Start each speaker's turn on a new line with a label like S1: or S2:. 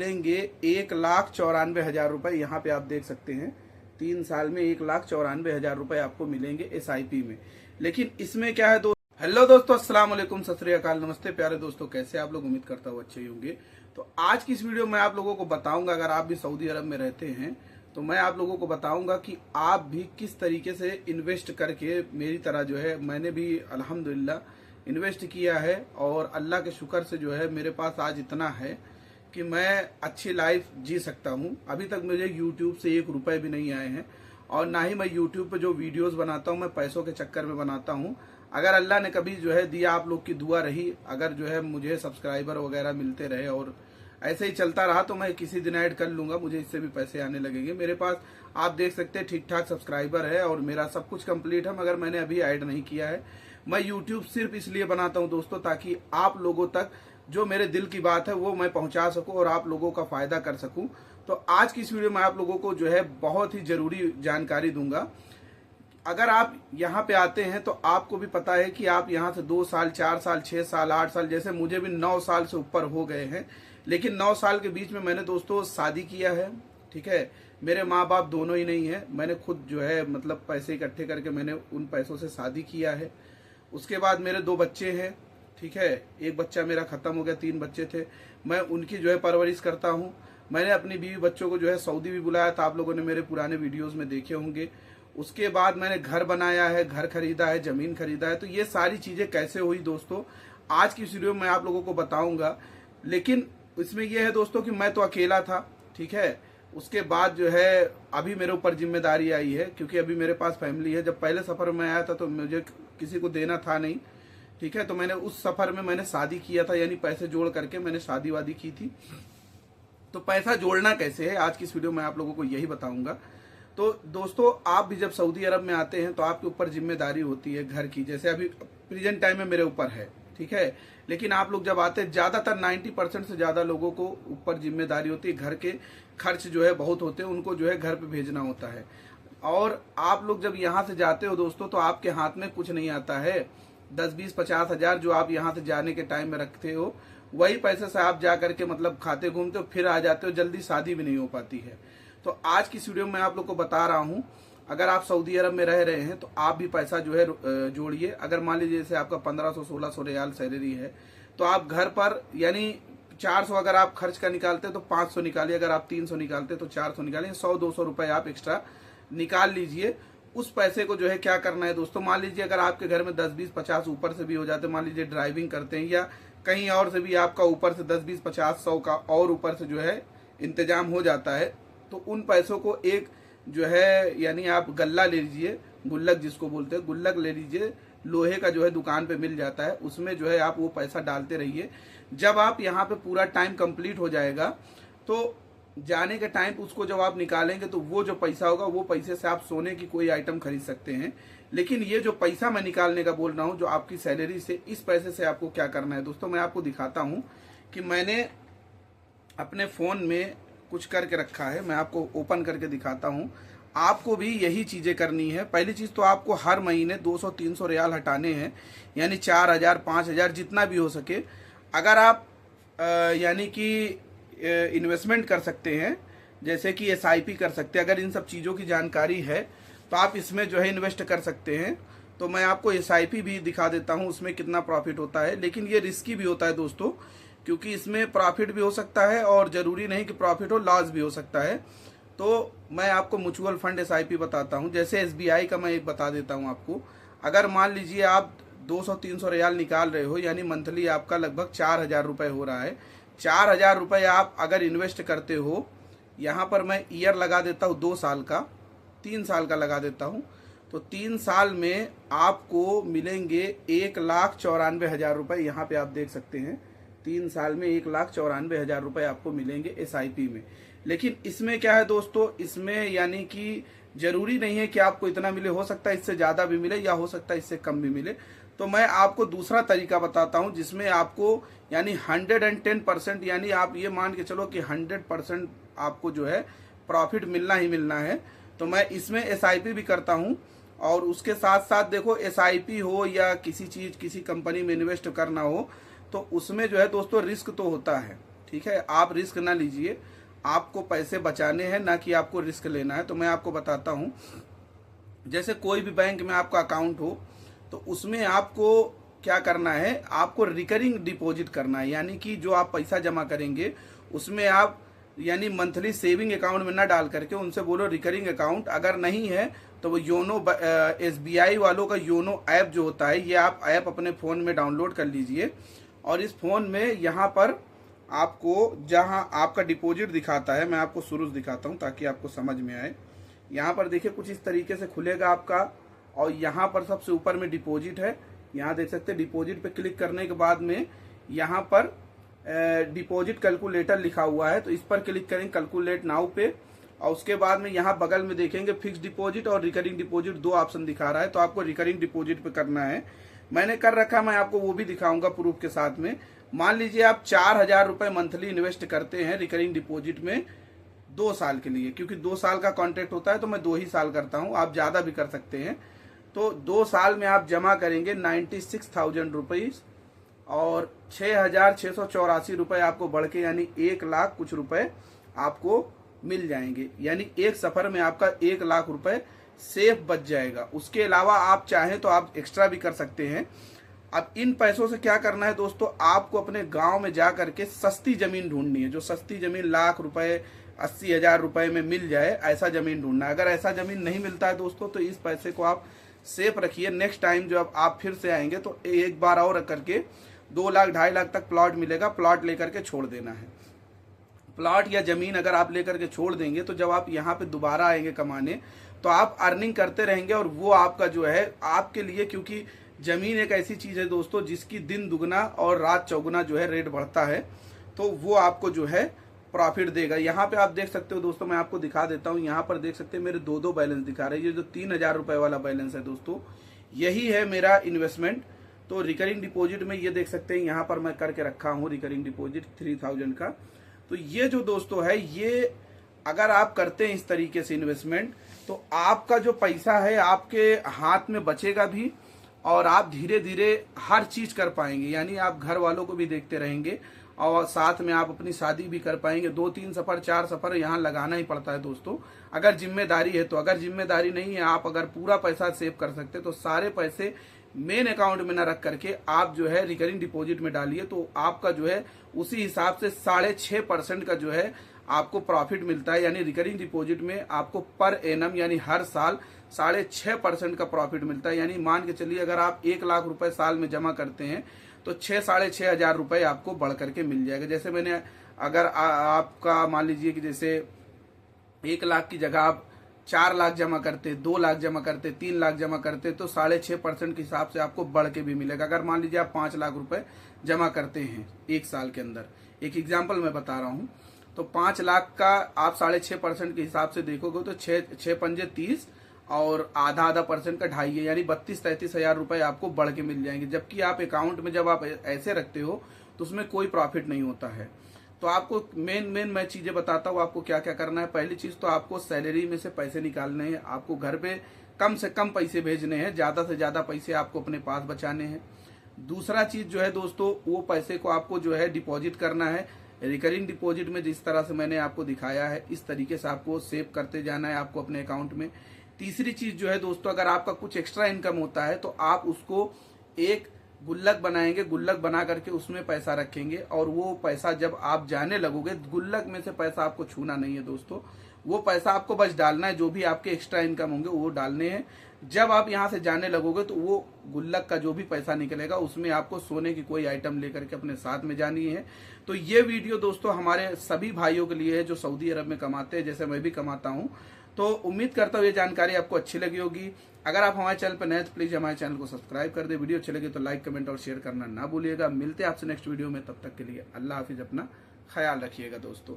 S1: मिलेंगे 1,94,000 रुपए। यहाँ पे आप देख सकते हैं 3 साल में 1,94,000 रुपए आपको मिलेंगे SIP में। लेकिन इसमें क्या है हेलो दोस्तों, अस्सलाम वालेकुम, सत श्री अकाल, नमस्ते प्यारे दोस्तों, कैसे आप लोग? उम्मीद करता हूँ अच्छे ही होंगे। तो आज की इस वीडियो में आप लोगों को बताऊंगा, अगर आप भी सऊदी अरब में रहते हैं तो मैं आप लोगों को बताऊंगा कि आप भी किस तरीके से इन्वेस्ट करके, मेरी तरह जो है मैंने भी अल्हम्दुलिल्लाह इन्वेस्ट किया है और अल्लाह के शुक्र से जो है मेरे पास आज इतना है कि मैं अच्छी लाइफ जी सकता हूँ। अभी तक मुझे यूट्यूब से 1 रुपए भी नहीं आए हैं और ना ही मैं यूट्यूब पे जो वीडियोस बनाता हूँ मैं पैसों के चक्कर में बनाता हूँ। अगर अल्लाह ने कभी जो है दिया, आप लोग की दुआ रही, अगर जो है मुझे सब्सक्राइबर वगैरह मिलते रहे और ऐसे ही चलता रहा तो मैं किसी दिन ऐड कर लूंगा, मुझे इससे भी पैसे आने लगेंगे। मेरे पास आप देख सकते हैं ठीक ठाक सब्सक्राइबर है और मेरा सब कुछ कंप्लीट है, मगर मैंने अभी ऐड नहीं किया है। मैं यूट्यूब सिर्फ इसलिए बनाता हूं दोस्तों ताकि आप लोगों तक जो मेरे दिल की बात है वो मैं पहुंचा सकूं और आप लोगों का फायदा कर सकूं। तो आज की इस वीडियो में आप लोगों को जो है बहुत ही जरूरी जानकारी दूंगा। अगर आप यहाँ पे आते हैं तो आपको भी पता है कि आप यहाँ से 2 साल, 4 साल, 6 साल, 8 साल, जैसे मुझे भी 9 साल से ऊपर हो गए हैं। लेकिन 9 साल के बीच में मैंने दोस्तों शादी किया है, ठीक है। मेरे माँ बाप दोनों ही नहीं है, मैंने खुद जो है मतलब पैसे इकट्ठे करके मैंने उन पैसों से शादी किया है। उसके बाद मेरे 2 बच्चे हैं, ठीक है। एक बच्चा मेरा खत्म हो गया, 3 बच्चे थे, मैं उनकी जो है परवरिश करता हूँ। मैंने अपनी बीवी बच्चों को जो है सऊदी भी बुलाया था, आप लोगों ने मेरे पुराने वीडियोज में देखे होंगे। उसके बाद मैंने घर बनाया है, घर खरीदा है, जमीन खरीदा है। तो ये सारी चीजें कैसे हुई दोस्तों, आज की इस वीडियो में मैं आप लोगों को बताऊंगा। लेकिन इसमें यह है दोस्तों कि मैं तो अकेला था, ठीक है। उसके बाद जो है अभी मेरे ऊपर जिम्मेदारी आई है, क्योंकि अभी मेरे पास फैमिली है। जब पहले सफर में आया था तो मुझे किसी को देना था नहीं, ठीक है। तो मैंने उस सफर में मैंने शादी किया था, यानी पैसे जोड़ करके मैंने शादी वादी की थी। तो पैसा जोड़ना कैसे है, आज की इस वीडियो में आप लोगों को यही बताऊंगा। तो दोस्तों, आप भी जब सऊदी अरब में आते हैं तो आपके ऊपर जिम्मेदारी होती है घर की, जैसे अभी प्रेजेंट टाइम में मेरे ऊपर है, ठीक है। लेकिन आप लोग जब आते हैं, ज्यादातर 90% से ज्यादा लोगों को ऊपर जिम्मेदारी होती है, घर के खर्च जो है बहुत होते हैं, उनको जो है घर पे भेजना होता है। और आप लोग जब यहाँ से जाते हो दोस्तों तो आपके हाथ में कुछ नहीं आता है। 10, 20, 50 हजार जो आप यहाँ से जाने के टाइम में रखते हो, वही पैसे से आप जा करके मतलब खाते घूमते हो, फिर आ जाते हो, जल्दी शादी भी नहीं हो पाती है। तो आज की इस वीडियो में आप लोग को बता रहा हूं, अगर आप सऊदी अरब में रह रहे हैं तो आप भी पैसा जो है जोड़िए। अगर मान लीजिए जैसे आपका 1500-1600 रियाल सैलरी है तो आप घर पर यानी 400 अगर आप खर्च का निकालते हैं तो 500 निकालिए, अगर आप 300 निकालते हैं तो 400 निकालिए, 100-200 रुपए आप एक्स्ट्रा निकाल लीजिए। उस पैसे को जो है क्या करना है दोस्तों, मान लीजिए अगर आपके घर में 10, 20, 50 ऊपर से भी हो जाते, मान लीजिए ड्राइविंग करते हैं या कहीं और से भी आपका ऊपर से 10, 20, 50, 100 का और ऊपर से जो है इंतजाम हो जाता है, तो उन पैसों को एक जो है यानी आप गल्ला ले लीजिए, गुल्लक जिसको बोलते हैं, गुल्लक ले लीजिए, लोहे का जो है दुकान पे मिल जाता है, उसमें जो है आप वो पैसा डालते रहिए। जब आप यहाँ पे पूरा टाइम कंप्लीट हो जाएगा तो जाने के टाइम उसको जब आप निकालेंगे तो वो जो पैसा होगा वो पैसे से आप सोने की कोई आइटम खरीद सकते हैं। लेकिन ये जो पैसा मैं निकालने का बोल रहा हूँ, जो आपकी सैलरी से, इस पैसे से आपको क्या करना है दोस्तों, मैं आपको दिखाता हूँ कि मैंने अपने फोन में कुछ करके रखा है, मैं आपको ओपन करके दिखाता हूं। आपको भी यही चीजें करनी है। पहली चीज तो आपको हर महीने 200-300 रियाल हटाने हैं, यानी 4000, 5000 जितना भी हो सके। अगर आप यानी कि इन्वेस्टमेंट कर सकते हैं, जैसे कि SIP कर सकते हैं, अगर इन सब चीजों की जानकारी है तो आप इसमें जो है इन्वेस्ट कर सकते हैं। तो मैं आपको SIP भी दिखा देता हूं, उसमें कितना प्रॉफिट होता है। लेकिन ये रिस्की भी होता है दोस्तों, क्योंकि इसमें प्रॉफिट भी हो सकता है और जरूरी नहीं कि प्रॉफिट हो, लॉस भी हो सकता है। तो मैं आपको म्यूचुअल फंड SIP बताता हूं, जैसे SBI का मैं एक बता देता हूं आपको। अगर मान लीजिए आप 200-300 रियाल निकाल रहे हो, यानी मंथली आपका लगभग 4000 रुपए हो रहा है। 4000 रुपए आप अगर इन्वेस्ट करते हो, यहाँ पर मैं ईयर लगा देता हूँ 2 साल का, 3 साल का लगा देता हूँ, तो 3 साल में आपको मिलेंगे 1,94,000 रुपए। यहाँ पे आप देख सकते हैं 3 साल में 1,94,000 रुपए आपको मिलेंगे SIP में। लेकिन इसमें क्या है दोस्तों, इसमें यानी कि जरूरी नहीं है कि आपको इतना मिले, हो सकता है इससे ज्यादा भी मिले या हो सकता है इससे कम भी मिले। तो मैं आपको दूसरा तरीका बताता हूं जिसमें आपको यानी 110%, यानी आप ये मान के चलो कि 100% आपको जो है प्रॉफिट मिलना ही मिलना है। तो मैं इसमें SIP भी करता हूं और उसके साथ साथ देखो SIP हो या किसी चीज, किसी कंपनी में इन्वेस्ट करना हो तो उसमें जो है दोस्तों रिस्क तो होता है, ठीक है, आप रिस्क ना लीजिए, आपको पैसे बचाने हैं, ना कि आपको रिस्क लेना है। तो मैं आपको बताता हूँ, जैसे कोई भी बैंक में आपका अकाउंट हो तो उसमें आपको क्या करना है, आपको रिकरिंग डिपॉजिट करना है, यानी कि जो आप पैसा जमा करेंगे उसमें आप यानी मंथली सेविंग अकाउंट में ना डाल करके उनसे बोलो रिकरिंग अकाउंट। अगर नहीं है तो वो योनो SBI वालों का योनो ऐप जो होता है, ये आप ऐप अपने फ़ोन में डाउनलोड कर लीजिए और इस फ़ोन में यहाँ पर आपको जहाँ आपका डिपॉजिट दिखाता है, मैं आपको शुरू से दिखाता हूँ ताकि आपको समझ में आए। यहाँ पर देखिए कुछ इस तरीके से खुलेगा आपका, और यहाँ पर सबसे ऊपर में डिपॉजिट है, यहाँ देख सकते हैं। डिपॉजिट पे क्लिक करने के बाद में यहाँ पर डिपॉजिट कैलकुलेटर लिखा हुआ है, तो इस पर क्लिक करेंगे कैलकुलेट नाउ पे, और उसके बाद में यहाँ बगल में देखेंगे फिक्स डिपॉजिट और रिकरिंग डिपॉजिट, दो ऑप्शन दिखा रहा है, तो आपको रिकरिंग डिपॉजिट पे करना है। मैंने कर रखा, मैं आपको वो भी दिखाऊंगा प्रूफ के साथ में। मान लीजिए आप 4,000 रुपये मंथली इन्वेस्ट करते हैं रिकरिंग डिपॉजिट में 2 साल के लिए, क्योंकि 2 साल का कॉन्ट्रैक्ट होता है तो मैं 2 ही साल करता हूँ, आप ज़्यादा भी कर सकते हैं। तो 2 साल में आप जमा करेंगे 96,000 रुपीज़ और 6,684 रुपये आपको बढ़ के यानी 1 लाख कुछ रुपए आपको मिल जाएंगे, यानी एक सफर में आपका 1 लाख रुपए सेफ बच जाएगा। उसके अलावा आप चाहें तो आप एक्स्ट्रा भी कर सकते हैं। अब इन पैसों से क्या करना है दोस्तों, आपको अपने गांव में जा करके सस्ती जमीन ढूंढनी है, जो सस्ती जमीन लाख रुपए 80,000 रुपए में मिल जाए, ऐसा जमीन ढूंढना है। अगर ऐसा जमीन नहीं मिलता है दोस्तों तो इस पैसे को आप सेफ रखिए, नेक्स्ट टाइम जब आप फिर से आएंगे तो एक बार और करके 2 लाख 2.5 लाख तक प्लॉट मिलेगा, प्लॉट लेकर के छोड़ देना है। प्लॉट या जमीन अगर आप लेकर के छोड़ देंगे तो जब आप यहाँ पे दोबारा आएंगे कमाने तो आप अर्निंग करते रहेंगे, और वो आपका जो है आपके लिए, क्योंकि जमीन एक ऐसी चीज है दोस्तों जिसकी दिन दुगना और रात चौगुना जो है रेट बढ़ता है, तो वो आपको जो है प्रॉफिट देगा। यहाँ पे आप देख सकते हो दोस्तों, मैं आपको दिखा देता हूँ, यहाँ पर देख सकते हैं मेरे 2 बैलेंस दिखा रहे हैं। ये जो 3,000 रुपए वाला बैलेंस है दोस्तों, यही है मेरा इन्वेस्टमेंट। तो रिकरिंग डिपॉजिट में ये देख सकते हैं, यहाँ पर मैं करके रखा हूँ रिकरिंग डिपॉजिट 3,000 का। तो ये जो दोस्तों है, ये अगर आप करते हैं इस तरीके से इन्वेस्टमेंट तो आपका जो पैसा है आपके हाथ में बचेगा भी, और आप धीरे धीरे हर चीज कर पाएंगे, यानी आप घर वालों को भी देखते रहेंगे और साथ में आप अपनी शादी भी कर पाएंगे। 2-3 सफर 4 सफर यहाँ लगाना ही पड़ता है दोस्तों, अगर जिम्मेदारी है तो। अगर जिम्मेदारी नहीं है, आप अगर पूरा पैसा सेव कर सकते हैं तो सारे पैसे मेन अकाउंट में न रख करके आप जो है रिकरिंग डिपॉजिट में डालिए, तो आपका जो है उसी हिसाब से 6.5% का जो है आपको प्रॉफिट मिलता है। यानी रिकरिंग डिपॉजिट में आपको पर एनम यानी हर साल 6.5% का प्रॉफिट मिलता है। यानी मान के चलिए अगर आप 1 लाख रुपए साल में जमा करते हैं तो 6-6.5 हजार रुपए आपको बढ़ करके मिल जाएगा। जैसे मैंने अगर आपका मान लीजिए कि जैसे 1 लाख की जगह आप 4 लाख जमा करते, 2 लाख जमा करते, 3 लाख जमा करते, तो 6.5% के हिसाब से आपको बढ़ के भी मिलेगा। अगर मान लीजिए आप 5 लाख रुपए जमा करते हैं 1 साल के अंदर, एक एग्जाम्पल मैं बता रहा हूँ, तो 5 लाख का आप 6.5% के हिसाब से देखोगे तो 6 पंजे 30 और आधा परसेंट का 2.5 है, यानी 32-33 हजार रुपए आपको बढ़ के मिल जाएंगे। जबकि आप अकाउंट में जब आप ऐसे रखते हो तो उसमें कोई प्रॉफिट नहीं होता है। तो आपको मेन मैं चीजें बताता हूँ आपको क्या क्या करना है। पहली चीज तो आपको सैलरी में से पैसे निकालने हैं, आपको घर पे कम से कम पैसे भेजने हैं, ज्यादा से ज्यादा पैसे आपको अपने पास बचाने हैं। दूसरा चीज जो है दोस्तों, वो पैसे को आपको जो है डिपॉजिट करना है रिकरिंग डिपॉजिट में, जिस तरह से मैंने आपको दिखाया है इस तरीके से आपको सेव करते जाना है आपको अपने अकाउंट में। तीसरी चीज जो है दोस्तों, अगर आपका कुछ एक्स्ट्रा इनकम होता है तो आप उसको एक गुल्लक बनाएंगे, गुल्लक बना करके उसमें पैसा रखेंगे, और वो पैसा जब आप जाने लगोगे, गुल्लक में से पैसा आपको छूना नहीं है दोस्तों, वो पैसा आपको बस डालना है, जो भी आपके एक्स्ट्रा इनकम होंगे वो डालने हैं। जब आप यहाँ से जाने लगोगे तो वो गुल्लक का जो भी पैसा निकलेगा उसमें आपको सोने की कोई आइटम लेकर के अपने साथ में जानी है। तो ये वीडियो दोस्तों हमारे सभी भाइयों के लिए है जो सऊदी अरब में कमाते हैं, जैसे मैं भी कमाता हूँ। तो उम्मीद करता हूँ ये जानकारी आपको अच्छी लगी होगी। अगर आप हमारे चैनल पर नए तो प्लीज हमारे चैनल को सब्सक्राइब कर दे। वीडियो अच्छी लगे तो लाइक, कमेंट और शेयर करना ना भूलिएगा। मिलते हैं आपसे नेक्स्ट वीडियो में, तब तक के लिए अल्लाह हाफिज, अपना ख्याल रखिएगा दोस्तों।